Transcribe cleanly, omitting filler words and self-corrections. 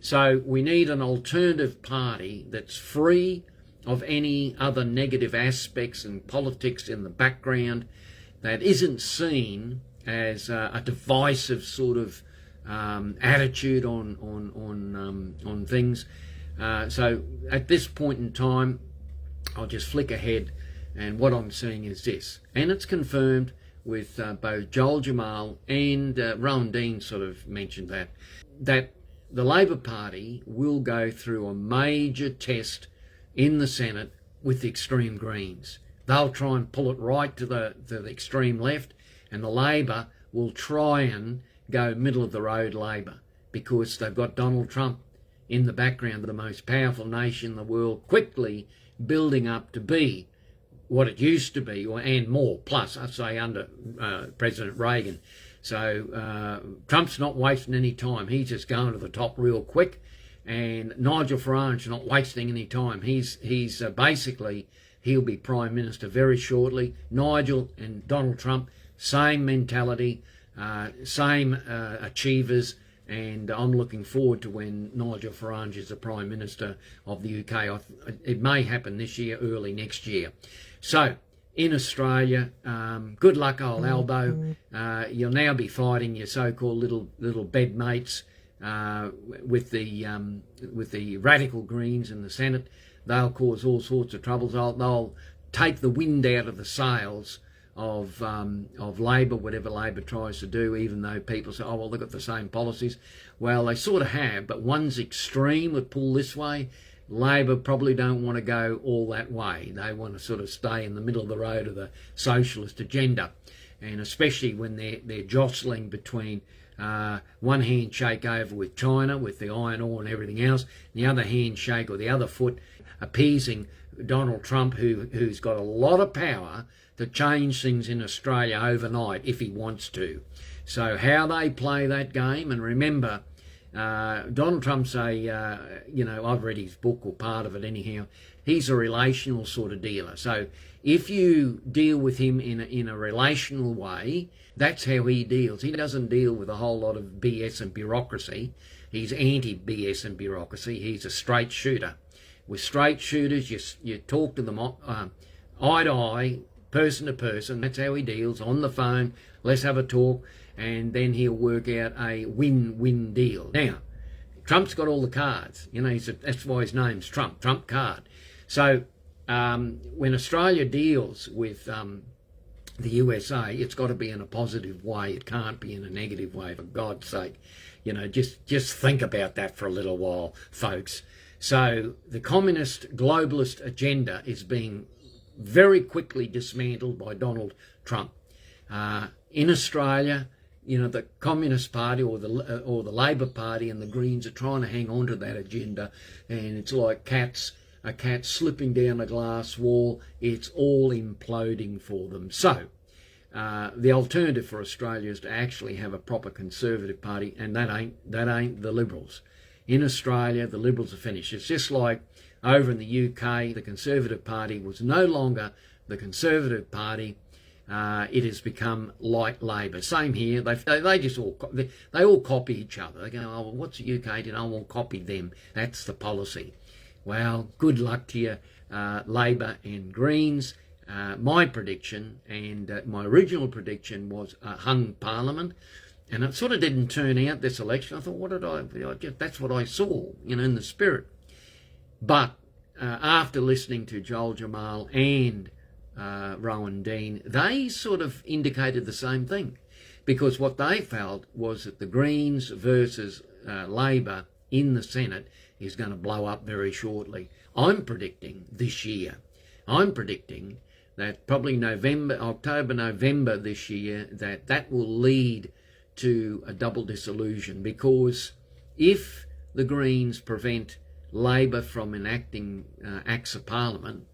So we need an alternative party that's free of any other negative aspects and politics in the background, that isn't seen as a divisive sort of attitude on things. So at this point in time, I'll just flick ahead, and what I'm seeing is this, and it's confirmed with both Joel Jamal and Rowan Dean sort of mentioned that the Labor Party will go through a major test in the Senate with the extreme Greens. They'll try and pull it right to the extreme left, and the Labor will try and go middle of the road Labor, because they've got Donald Trump in the background, the most powerful nation in the world, quickly building up to be what it used to be, and more, plus, I'd say, under President Reagan. So Trump's not wasting any time. He's just going to the top real quick. And Nigel Farage's not wasting any time. He's basically, he'll be Prime Minister very shortly. Nigel and Donald Trump, same mentality, same achievers, and I'm looking forward to when Nigel Farage is the Prime Minister of the UK. It may happen this year, early next year. So, in Australia, good luck, old Albo. You'll now be fighting your so-called little bedmates with the radical Greens in the Senate. They'll cause all sorts of troubles. They'll take the wind out of the sails of Labor, whatever Labor tries to do, even though people say, oh, well, they've got the same policies. Well, they sort of have, but one's extreme would pull this way. Labor probably don't want to go all that way. They want to sort of stay in the middle of the road of the socialist agenda, and especially when they're jostling between one handshake over with China, with the iron ore and everything else, and the other handshake or the other foot appeasing Donald Trump, who's got a lot of power to change things in Australia overnight if he wants to. So how they play that game, and remember, Donald Trump's I've read his book, or part of it anyhow. He's a relational sort of dealer. So if you deal with him in a relational way, that's how he deals. He doesn't deal with a whole lot of BS and bureaucracy. He's anti-BS and bureaucracy. He's a straight shooter. With straight shooters, you talk to them eye to eye, person to person. That's how he deals, on the phone. Let's have a talk. And then he'll work out a win-win deal. Now, Trump's got all the cards. That's why his name's Trump card. So when Australia deals with the USA, it's got to be in a positive way. It can't be in a negative way, for God's sake. Just think about that for a little while, folks. So the communist globalist agenda is being very quickly dismantled by Donald Trump. In Australia, the Communist Party or the Labor Party and the Greens are trying to hang on to that agenda, and it's like a cat slipping down a glass wall. It's all imploding for them. So the alternative for Australia is to actually have a proper Conservative Party, and that ain't the Liberals. In Australia, the Liberals are finished. It's just like over in the UK, the Conservative Party was no longer the Conservative Party. It has become like Labor. Same here. They just all copy each other. They go, oh, well, what's the UK doing? Oh, we'll copy them. That's the policy. Well, good luck to you, Labor and Greens. My prediction, and my original prediction, was a hung Parliament, and it sort of didn't turn out this election. I thought, that's what I saw, in the spirit. But after listening to Joel Jamal and Rowan Dean, they sort of indicated the same thing, because what they felt was that the Greens versus Labor in the Senate is going to blow up very shortly. I'm predicting this year. I'm predicting that probably October, November this year, that will lead to a double dissolution, because if the Greens prevent Labor from enacting acts of Parliament,